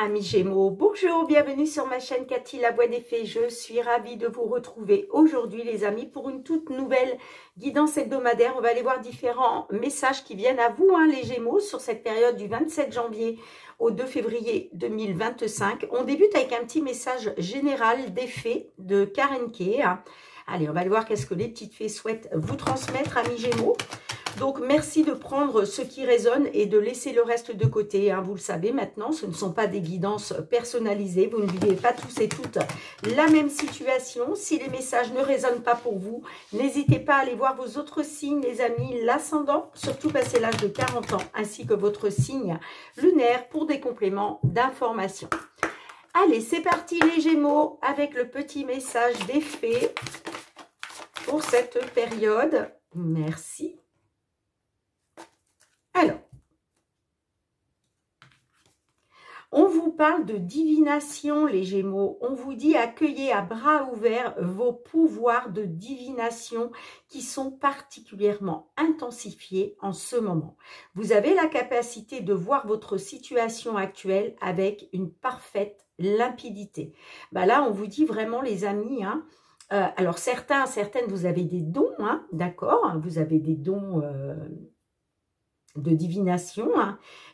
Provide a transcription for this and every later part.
Amis Gémeaux, bonjour, bienvenue sur ma chaîne Cathy La Voix des Fées. Je suis ravie de vous retrouver aujourd'hui les amis pour une toute nouvelle guidance hebdomadaire. On va aller voir différents messages qui viennent à vous les Gémeaux sur cette période du 27 janvier au 2 février 2025. On débute avec un petit message général des fées de Karen Kay. Allez, on va aller voir qu'est-ce que les petites fées souhaitent vous transmettre, amis Gémeaux. Donc, merci de prendre ce qui résonne et de laisser le reste de côté. Vous le savez maintenant, ce ne sont pas des guidances personnalisées. Vous ne vivez pas tous et toutes la même situation. Si les messages ne résonnent pas pour vous, n'hésitez pas à aller voir vos autres signes, les amis, l'ascendant, surtout passé l'âge de 40 ans, ainsi que votre signe lunaire pour des compléments d'information. Allez, c'est parti les Gémeaux avec le petit message des fées pour cette période. Merci. Alors, on vous parle de divination, les Gémeaux. On vous dit accueillez à bras ouverts vos pouvoirs de divination qui sont particulièrement intensifiés en ce moment. Vous avez la capacité de voir votre situation actuelle avec une parfaite limpidité. Là, on vous dit vraiment, les amis, alors certaines, vous avez des dons, d'accord, vous avez des dons de divination,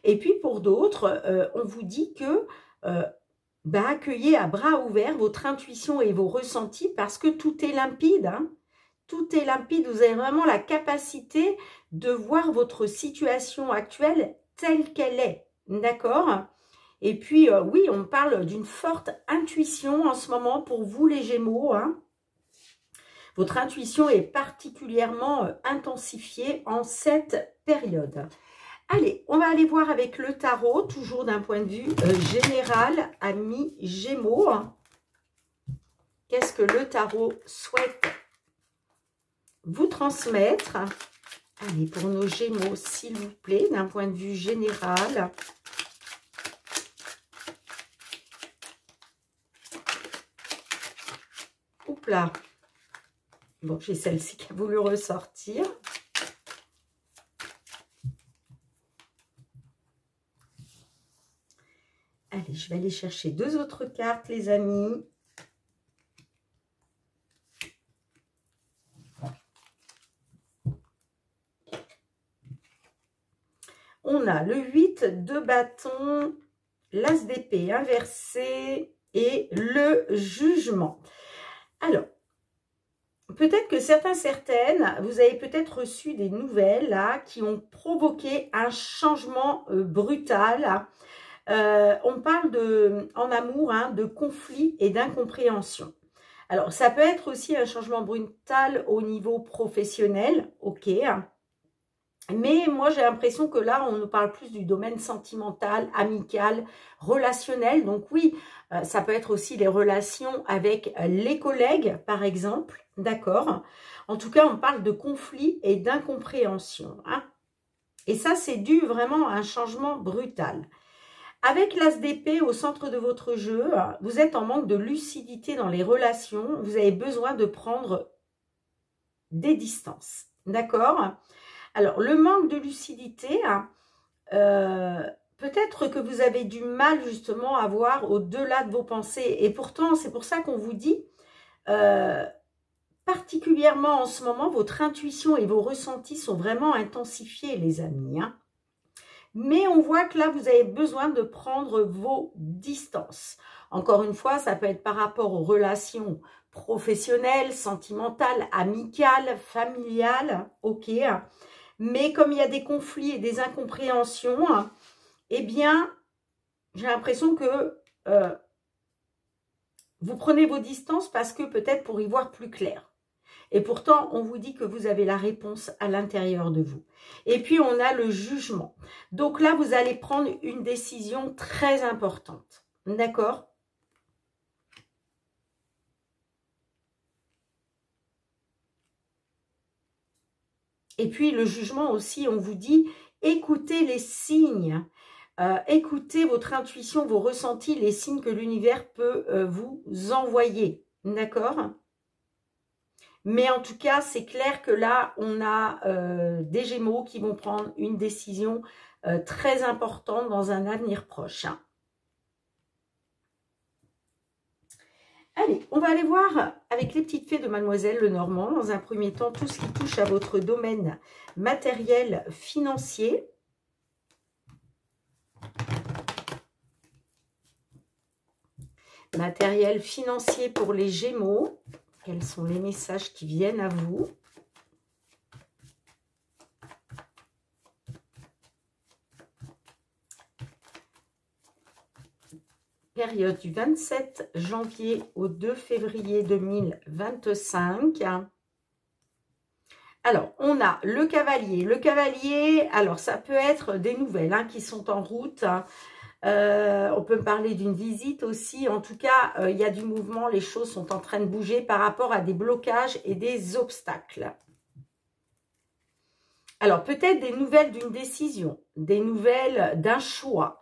et puis pour d'autres, on vous dit que accueillez à bras ouverts votre intuition et vos ressentis parce que tout est limpide, tout est limpide, vous avez vraiment la capacité de voir votre situation actuelle telle qu'elle est, d'accord? Et puis oui, on parle d'une forte intuition en ce moment pour vous les Gémeaux, Votre intuition est particulièrement intensifiée en cette période. Allez, on va aller voir avec le tarot, toujours d'un point de vue général, amis Gémeaux. Qu'est-ce que le tarot souhaite vous transmettre? Allez, pour nos Gémeaux, s'il vous plaît, d'un point de vue général. Oups là. Bon, j'ai celle-ci qui a voulu ressortir. Allez, je vais aller chercher deux autres cartes, les amis. On a le 8 de bâton, l'as d'épée inversé et le jugement. Alors, peut-être que certaines, vous avez peut-être reçu des nouvelles là, qui ont provoqué un changement brutal. On parle en amour de conflit et d'incompréhension. Alors, ça peut être aussi un changement brutal au niveau professionnel, ok. Mais moi, j'ai l'impression que là, on nous parle plus du domaine sentimental, amical, relationnel. Donc oui, ça peut être aussi les relations avec les collègues, par exemple. D'accord? En tout cas, on parle de conflit et d'incompréhension. Et ça, c'est dû vraiment à un changement brutal. Avec l'as d'épée au centre de votre jeu, vous êtes en manque de lucidité dans les relations. Vous avez besoin de prendre des distances. D'accord? Alors, le manque de lucidité, peut-être que vous avez du mal justement à voir au-delà de vos pensées. Et pourtant, c'est pour ça qu'on vous dit, particulièrement en ce moment, votre intuition et vos ressentis sont vraiment intensifiés, les amis. Mais on voit que là, vous avez besoin de prendre vos distances. Encore une fois, ça peut être par rapport aux relations professionnelles, sentimentales, amicales, familiales, ok. Mais comme il y a des conflits et des incompréhensions, eh bien, j'ai l'impression que vous prenez vos distances parce que peut-être pour y voir plus clair. Et pourtant, on vous dit que vous avez la réponse à l'intérieur de vous. Et puis, on a le jugement. Donc là, vous allez prendre une décision très importante. D'accord ? Et puis, le jugement aussi, on vous dit, écoutez les signes. Écoutez votre intuition, vos ressentis, les signes que l'univers peut vous envoyer. D'accord ? Mais en tout cas, c'est clair que là, on a des Gémeaux qui vont prendre une décision très importante dans un avenir proche. Allez, on va aller voir avec les petites fées de Mademoiselle Lenormand, dans un premier temps, tout ce qui touche à votre domaine matériel, financier. Matériel financier pour les Gémeaux. Quels sont les messages qui viennent à vous? Période du 27 janvier au 2 février 2025. Alors, on a le cavalier. Le cavalier, alors ça peut être des nouvelles qui sont en route. On peut parler d'une visite aussi. En tout cas, il y a du mouvement. Les choses sont en train de bouger par rapport à des blocages et des obstacles. Alors, peut-être des nouvelles d'une décision, des nouvelles d'un choix.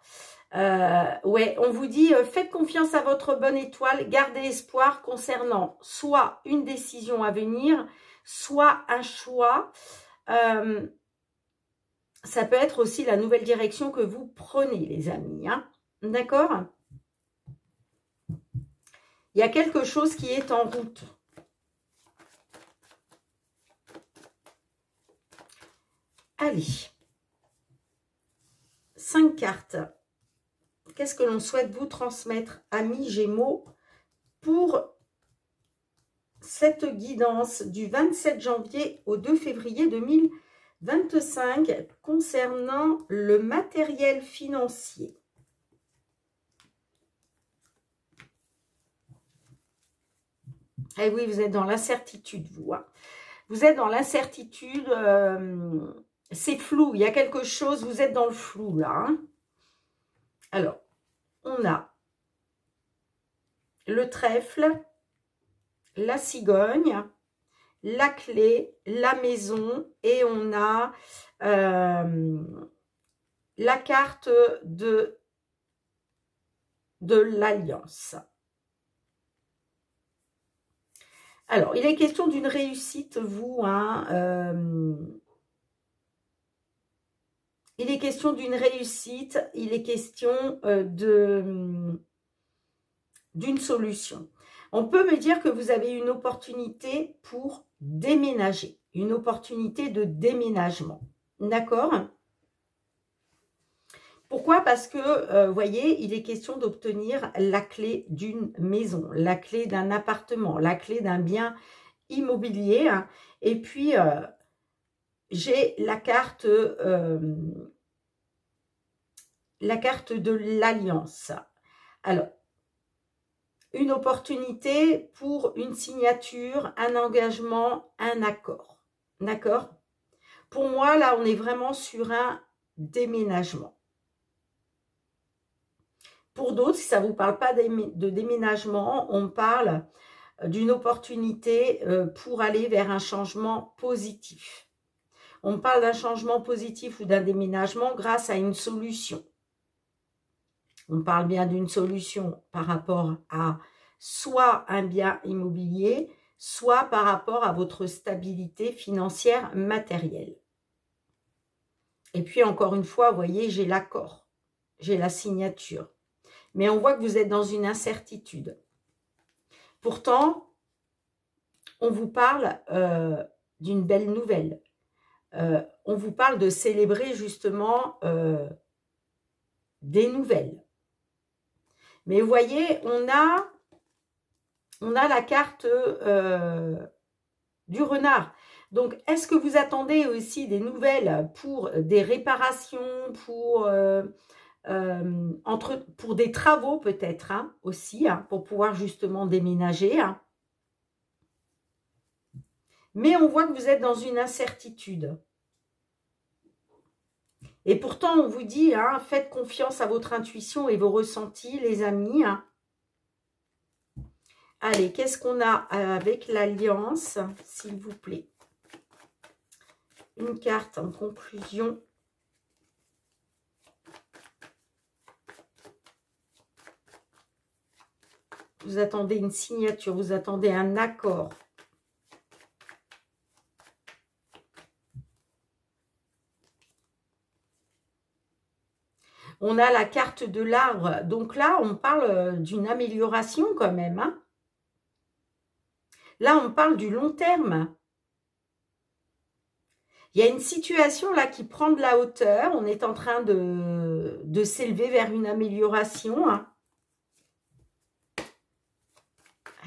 Ouais, on vous dit, faites confiance à votre bonne étoile, gardez espoir concernant soit une décision à venir, soit un choix. Ça peut être aussi la nouvelle direction que vous prenez, les amis. D'accord? Il y a quelque chose qui est en route. Allez. 5 cartes. Qu'est-ce que l'on souhaite vous transmettre, amis Gémeaux, pour cette guidance du 27 janvier au 2 février 2025 concernant le matériel financier? Eh oui, vous êtes dans l'incertitude, vous. Vous êtes dans l'incertitude, c'est flou, il y a quelque chose, vous êtes dans le flou, là. Alors, on a le trèfle, la cigogne, la clé, la maison, et on a la carte de l'alliance. Alors, il est question d'une réussite, vous, il est question d'une réussite, il est question d'une solution. On peut me dire que vous avez une opportunité pour déménager, une opportunité de déménagement. D'accord? Pourquoi? Parce que, vous voyez, il est question d'obtenir la clé d'une maison, la clé d'un appartement, la clé d'un bien immobilier. Et puis, j'ai la carte de l'alliance. Alors, une opportunité pour une signature, un engagement, un accord. D'accord? Pour moi, là, on est vraiment sur un déménagement. Pour d'autres, si ça ne vous parle pas de déménagement, on parle d'une opportunité pour aller vers un changement positif. On parle d'un changement positif ou d'un déménagement grâce à une solution. On parle bien d'une solution par rapport à soit un bien immobilier, soit par rapport à votre stabilité financière matérielle. Et puis, encore une fois, vous voyez, j'ai l'accord, j'ai la signature. Mais on voit que vous êtes dans une incertitude. Pourtant, on vous parle d'une belle nouvelle. On vous parle de célébrer justement des nouvelles. Mais vous voyez, on a la carte du renard. Donc, est-ce que vous attendez aussi des nouvelles pour des réparations, pour des travaux peut-être aussi, pour pouvoir justement déménager. Mais on voit que vous êtes dans une incertitude. Et pourtant, on vous dit, faites confiance à votre intuition et vos ressentis, les amis. Allez, qu'est-ce qu'on a avec l'alliance, s'il vous plaît? Une carte en conclusion. Vous attendez une signature, vous attendez un accord. On a la carte de l'arbre. Donc là, on parle d'une amélioration quand même. Là, on parle du long terme. Il y a une situation là qui prend de la hauteur. On est en train de s'élever vers une amélioration. Hein.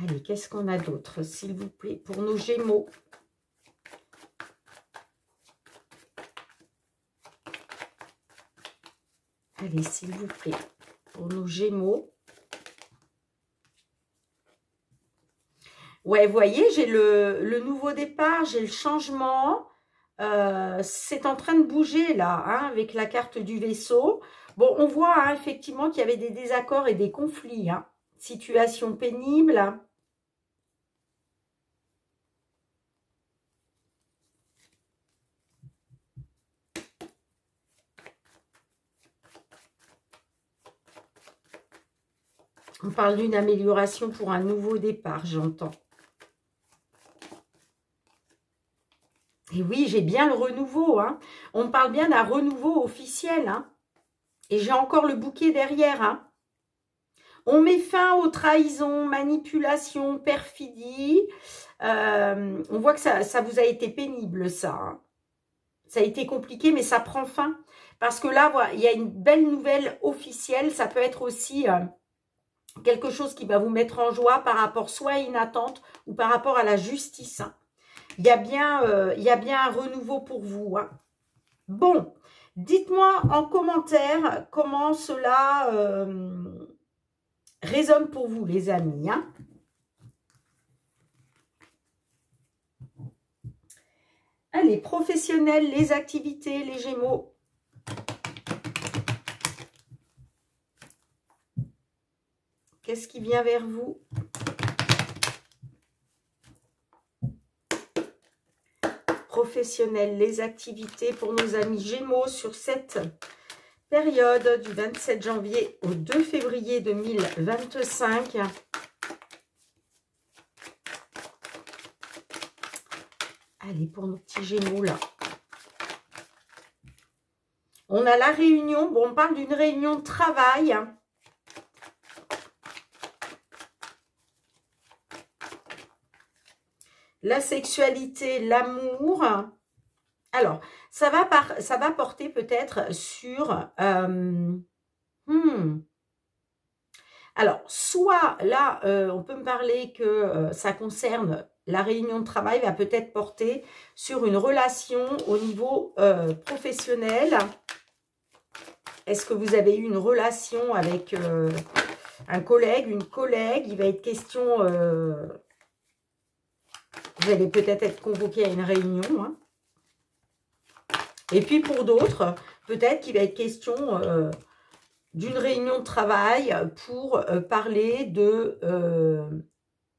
Allez, qu'est-ce qu'on a d'autre, s'il vous plaît, pour nos Gémeaux? Allez, s'il vous plaît, pour nos Gémeaux. Ouais, vous voyez, j'ai le nouveau départ, j'ai le changement. C'est en train de bouger là, hein, avec la carte du vaisseau. Bon, on voit hein, effectivement qu'il y avait des désaccords et des conflits. Hein. Situation pénible. On parle d'une amélioration pour un nouveau départ, j'entends. Et oui, j'ai bien le renouveau. Hein. On parle bien d'un renouveau officiel. Hein. Et j'ai encore le bouquet derrière. Hein. On met fin aux trahisons, manipulations, perfidies. On voit que ça vous a été pénible, ça. Hein. Ça a été compliqué, mais ça prend fin. Parce que là, voilà, il y a une belle nouvelle officielle. Ça peut être aussi quelque chose qui va vous mettre en joie par rapport soit à une attente ou par rapport à la justice. Hein. Il y a bien un renouveau pour vous. Hein. Bon, dites-moi en commentaire comment cela résonne pour vous, les amis. Hein. Allez, professionnels, les activités, les Gémeaux. Qu'est-ce qui vient vers vous? Professionnels, les activités pour nos amis Gémeaux sur cette période du 27 janvier au 2 février 2025. Allez, pour nos petits Gémeaux là. On a la réunion. Bon, on parle d'une réunion de travail. La sexualité, l'amour. Alors, ça va porter peut-être sur... Alors, soit là, on peut me parler que ça concerne la réunion de travail, va peut-être porter sur une relation au niveau professionnel. Est-ce que vous avez eu une relation avec un collègue, une collègue? Il va être question... vous allez peut-être être convoqué à une réunion. Hein. Et puis pour d'autres, peut-être qu'il va être question d'une réunion de travail pour parler de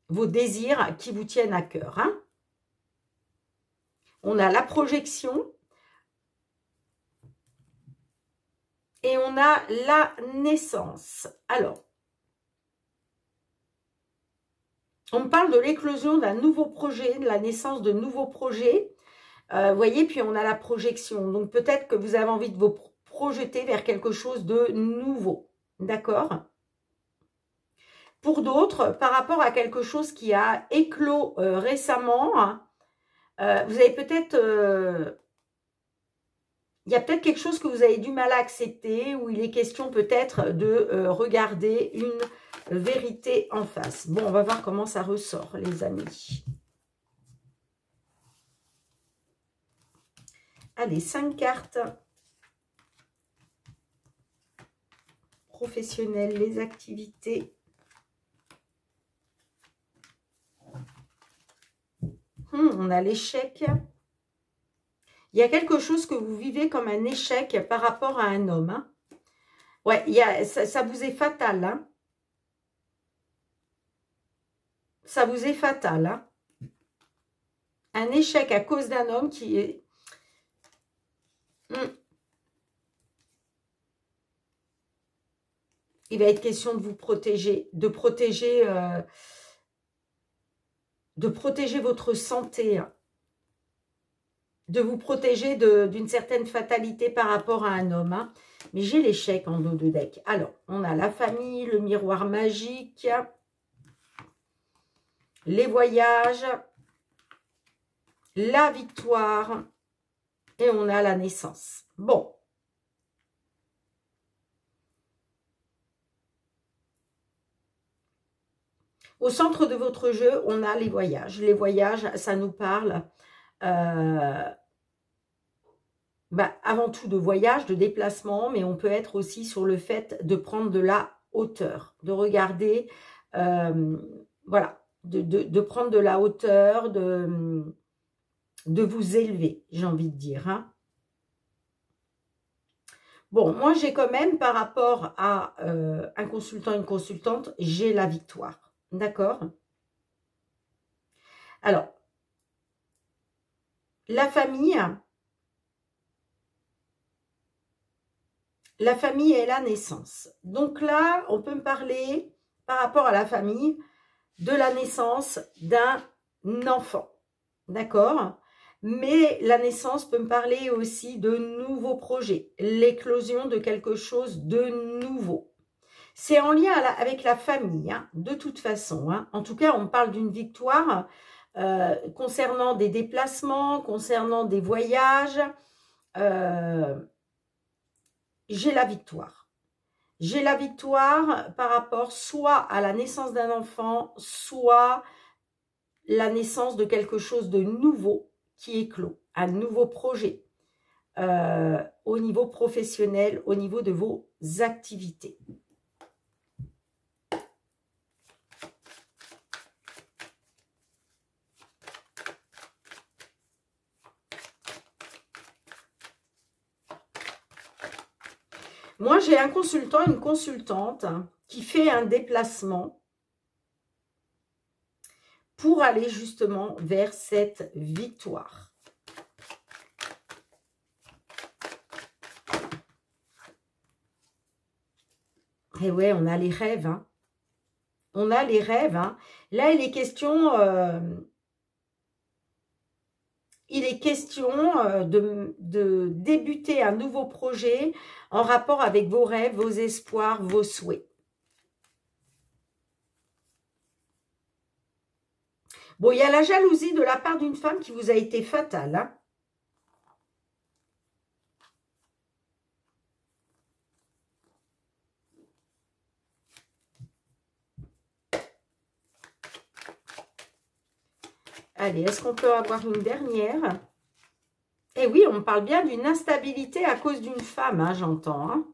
vos désirs qui vous tiennent à cœur. Hein. On a la projection. Et on a la naissance. Alors, on me parle de l'éclosion d'un nouveau projet, de la naissance de nouveaux projets. Vous voyez, puis on a la projection. Donc, peut-être que vous avez envie de vous projeter vers quelque chose de nouveau. D'accord? Pour d'autres, par rapport à quelque chose qui a éclos récemment, hein, vous avez peut-être... il y a peut-être quelque chose que vous avez du mal à accepter, où il est question peut-être de regarder une vérité en face. Bon, on va voir comment ça ressort, les amis. Allez, 5 cartes. Professionnels, les activités. On a l'échec. Il y a quelque chose que vous vivez comme un échec par rapport à un homme. Hein. Ouais, ça vous est fatal. Hein. Ça vous est fatal. Hein. Un échec à cause d'un homme qui est... Il va être question de vous protéger, de protéger votre santé, hein. De vous protéger d'une certaine fatalité par rapport à un homme. Hein. Mais j'ai l'échec en dos de deck. Alors, on a la famille, le miroir magique, les voyages, la victoire et on a la naissance. Bon. Au centre de votre jeu, on a les voyages. Les voyages, ça nous parle avant tout de voyage, de déplacement, mais on peut être aussi sur le fait de prendre de la hauteur, de regarder, voilà, de prendre de la hauteur, de vous élever, j'ai envie de dire. Hein. Bon, moi, j'ai quand même, par rapport à un consultant, une consultante, j'ai la victoire. D'accord? Alors, la famille et la naissance. Donc là, on peut me parler, par rapport à la famille, de la naissance d'un enfant. D'accord? Mais la naissance peut me parler aussi de nouveaux projets, l'éclosion de quelque chose de nouveau. C'est en lien avec la famille, hein, de toute façon. Hein. En tout cas, on parle d'une victoire concernant des déplacements, concernant des voyages. J'ai la victoire. J'ai la victoire par rapport soit à la naissance d'un enfant, soit la naissance de quelque chose de nouveau qui éclot, un nouveau projet au niveau professionnel, au niveau de vos activités. Moi, j'ai un consultant, une consultante qui fait un déplacement pour aller justement vers cette victoire. Et ouais, on a les rêves. Hein. On a les rêves. Hein. Là, il est question... de débuter un nouveau projet en rapport avec vos rêves, vos espoirs, vos souhaits. Bon, il y a la jalousie de la part d'une femme qui vous a été fatale. Hein. Allez, est-ce qu'on peut avoir une dernière? Eh oui, on parle bien d'une instabilité à cause d'une femme, hein, j'entends. Hein.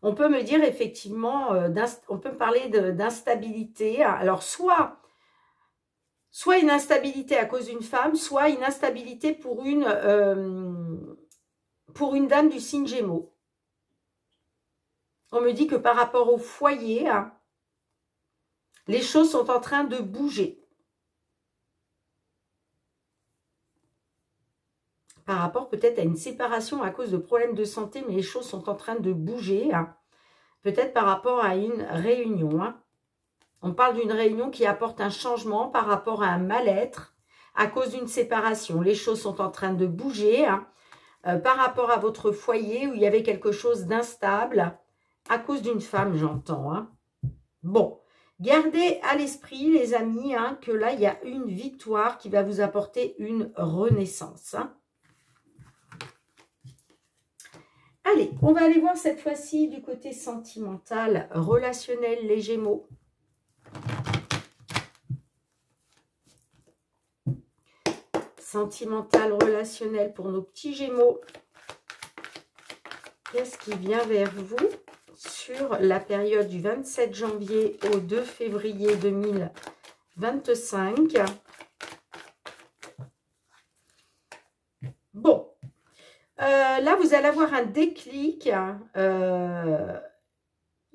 On peut me dire effectivement, on peut me parler d'instabilité. Alors, soit une instabilité à cause d'une femme, soit une instabilité pour une dame du signe Gémeaux. On me dit que par rapport au foyer, hein, les choses sont en train de bouger. Par rapport peut-être à une séparation à cause de problèmes de santé, mais les choses sont en train de bouger. Hein. Peut-être par rapport à une réunion. Hein. On parle d'une réunion qui apporte un changement par rapport à un mal-être à cause d'une séparation. Les choses sont en train de bouger. Hein. Par rapport à votre foyer où il y avait quelque chose d'instable. À cause d'une femme, j'entends. Hein. Bon, gardez à l'esprit, les amis, hein, que là, il y a une victoire qui va vous apporter une renaissance. Hein. Allez, on va aller voir cette fois-ci du côté sentimental, relationnel, les Gémeaux. Sentimental, relationnel pour nos petits Gémeaux. Qu'est-ce qui vient vers vous sur la période du 27 janvier au 2 février 2025. Bon, là, vous allez avoir un déclic.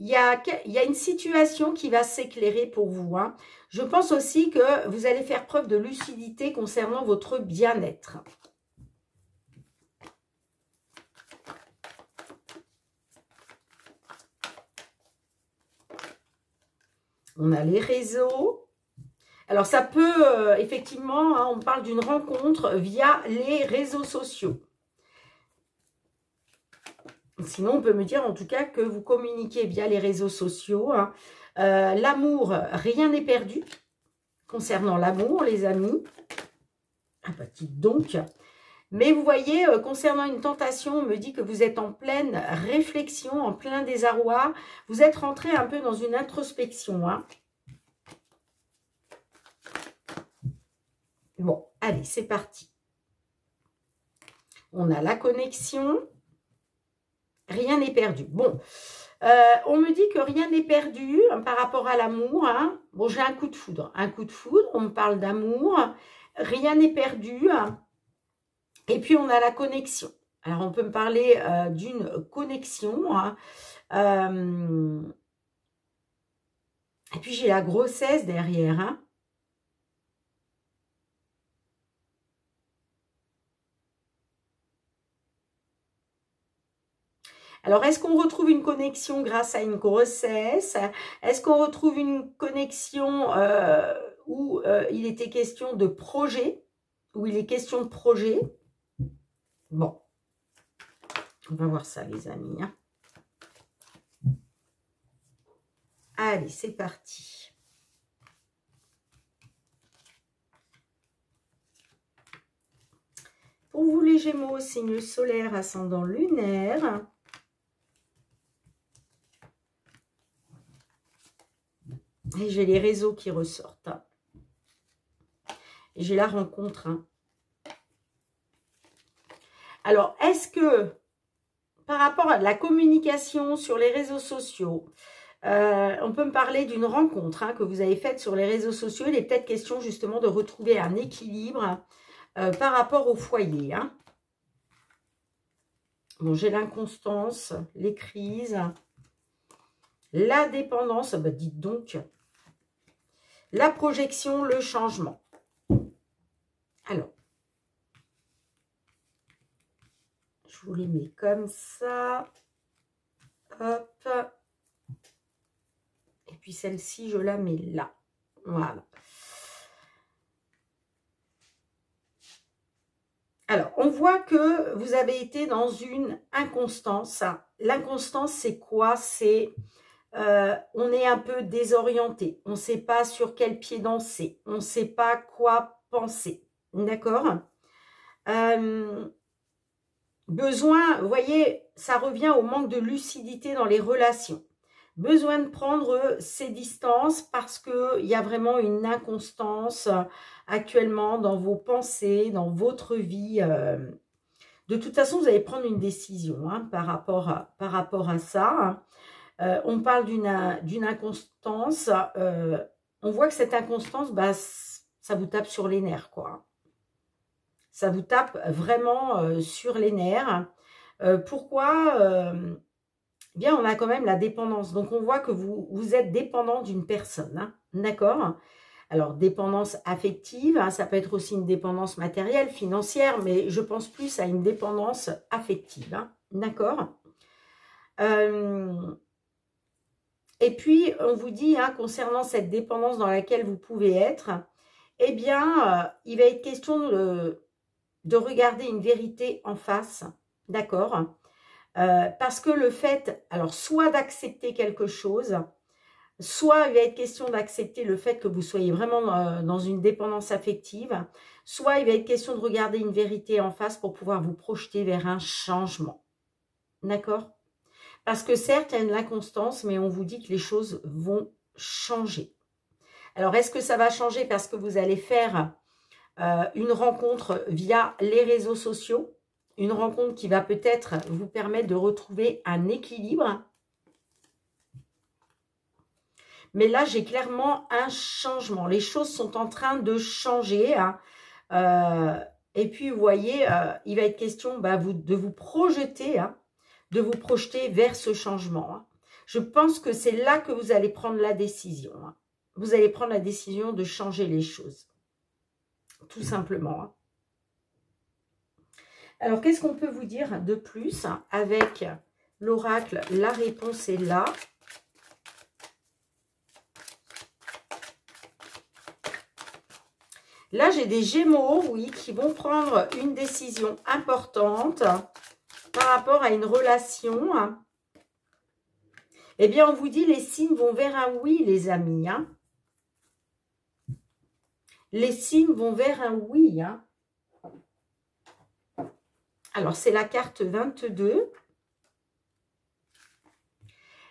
Il y a une situation qui va s'éclairer pour vous. Hein. Je pense aussi que vous allez faire preuve de lucidité concernant votre bien-être. On a les réseaux. Alors, ça peut, effectivement, hein, on parle d'une rencontre via les réseaux sociaux. Sinon, on peut me dire en tout cas que vous communiquez via les réseaux sociaux. Hein. L'amour, rien n'est perdu. Concernant l'amour, les amis. Ah bah dites donc. Mais vous voyez, concernant une tentation, on me dit que vous êtes en pleine réflexion, en plein désarroi. Vous êtes rentré un peu dans une introspection. Hein. Bon, allez, c'est parti. On a la connexion. Rien n'est perdu. Bon, on me dit que rien n'est perdu hein, par rapport à l'amour. Hein. Bon, j'ai un coup de foudre. Un coup de foudre, on me parle d'amour. Rien n'est perdu. Hein. Et puis, on a la connexion. Alors, on peut me parler d'une connexion. Hein. Et puis, j'ai la grossesse derrière. Hein. Alors, est-ce qu'on retrouve une connexion grâce à une grossesse? Est-ce qu'on retrouve une connexion où il était question de projet? Où il est question de projet? Bon, on va voir ça, les amis. Hein. Allez, c'est parti. Pour vous, les Gémeaux, signe solaire, ascendant lunaire. Et j'ai les réseaux qui ressortent. Hein. Et j'ai la rencontre. Hein. Alors, est-ce que, par rapport à la communication sur les réseaux sociaux, on peut me parler d'une rencontre hein, que vous avez faite sur les réseaux sociaux. Il est peut-être question justement de retrouver un équilibre par rapport au foyer. Hein. Bon, j'ai l'inconstance, les crises, la dépendance, bah dites donc, la projection, le changement. Alors, je vous les mets comme ça. Hop. Et puis celle-ci, je la mets là. Voilà. Alors, on voit que vous avez été dans une inconstance. L'inconstance, c'est quoi? C'est, on est un peu désorienté. On ne sait pas sur quel pied danser. On ne sait pas quoi penser. D'accord? Besoin, vous voyez, ça revient au manque de lucidité dans les relations. Besoin de prendre ses distances parce qu'il y a vraiment une inconstance actuellement dans vos pensées, dans votre vie. De toute façon, vous allez prendre une décision hein, par rapport à ça. On parle d'une inconstance. On voit que cette inconstance, bah, ça vous tape sur les nerfs, quoi. Ça vous tape vraiment sur les nerfs. Pourquoi bien, on a quand même la dépendance. Donc, on voit que vous êtes dépendant d'une personne. Hein, d'accord? Alors, dépendance affective, hein, ça peut être aussi une dépendance matérielle, financière, mais je pense plus à une dépendance affective. Hein, d'accord? Et puis, on vous dit, hein, concernant cette dépendance dans laquelle vous pouvez être, eh bien, il va être question de regarder une vérité en face. D'accord? Parce que le fait, alors soit d'accepter quelque chose, soit il va être question d'accepter le fait que vous soyez vraiment dans une dépendance affective, soit il va être question de regarder une vérité en face pour pouvoir vous projeter vers un changement. D'accord? Parce que certes, il y a de l'inconstance, mais on vous dit que les choses vont changer. Alors, est-ce que ça va changer parce que vous allez faire une rencontre via les réseaux sociaux? Une rencontre qui va peut-être vous permettre de retrouver un équilibre. Mais là, j'ai clairement un changement. Les choses sont en train de changer. Hein. Et puis, vous voyez, il va être question bah, de vous projeter, hein, de vous projeter vers ce changement. Hein. Je pense que c'est là que vous allez prendre la décision. Hein. Vous allez prendre la décision de changer les choses. Tout simplement. Hein. Alors, qu'est-ce qu'on peut vous dire de plus avec l'oracle? La réponse est là. Là, j'ai des Gémeaux, oui, qui vont prendre une décision importante. par rapport à une relation, hein, eh bien, on vous dit les signes vont vers un oui, les amis. Hein. Les signes vont vers un oui. Hein. Alors, c'est la carte 22.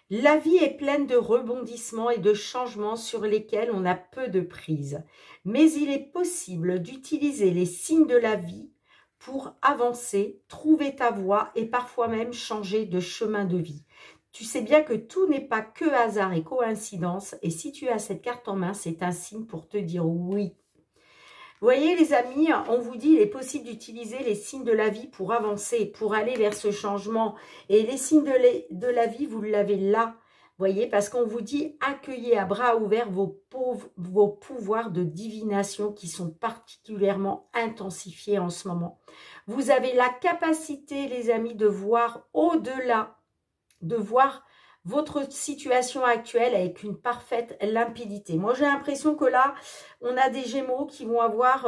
La vie est pleine de rebondissements et de changements sur lesquels on a peu de prise. Mais il est possible d'utiliser les signes de la vie pour avancer, trouver ta voie et parfois même changer de chemin de vie. Tu sais bien que tout n'est pas que hasard et coïncidence. Et si tu as cette carte en main, c'est un signe pour te dire oui. Vous voyez les amis, on vous dit il est possible d'utiliser les signes de la vie pour avancer, pour aller vers ce changement. Et les signes de la vie, vous l'avez là. Vous voyez, parce qu'on vous dit accueillez à bras ouverts vos pouvoirs de divination qui sont particulièrement intensifiés en ce moment. Vous avez la capacité, les amis, de voir au-delà, de voir votre situation actuelle avec une parfaite limpidité. Moi, j'ai l'impression que là, on a des Gémeaux qui vont avoir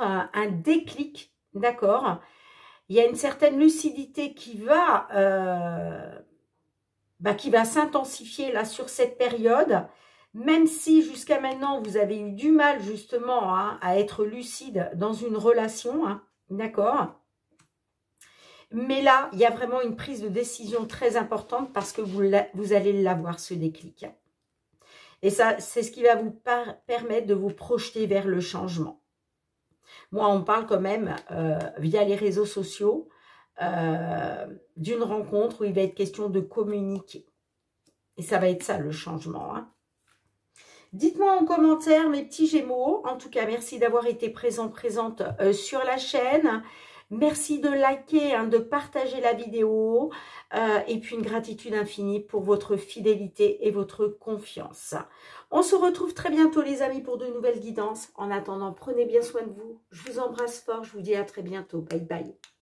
un déclic, d'accord? Il y a une certaine lucidité qui va s'intensifier là sur cette période, même si jusqu'à maintenant, vous avez eu du mal justement hein, à être lucide dans une relation, hein, d'accord? Mais là, il y a vraiment une prise de décision très importante parce que vous allez l'avoir, ce déclic. Et ça, c'est ce qui va vous permettre de vous projeter vers le changement. Moi, on parle quand même, via les réseaux sociaux, d'une rencontre où il va être question de communiquer. Et ça va être ça, le changement. Hein. Dites-moi en commentaire, mes petits Gémeaux. En tout cas, merci d'avoir été présente sur la chaîne. Merci de liker, hein, de partager la vidéo et puis une gratitude infinie pour votre fidélité et votre confiance. On se retrouve très bientôt les amis pour de nouvelles guidances. En attendant, prenez bien soin de vous. Je vous embrasse fort, je vous dis à très bientôt. Bye bye.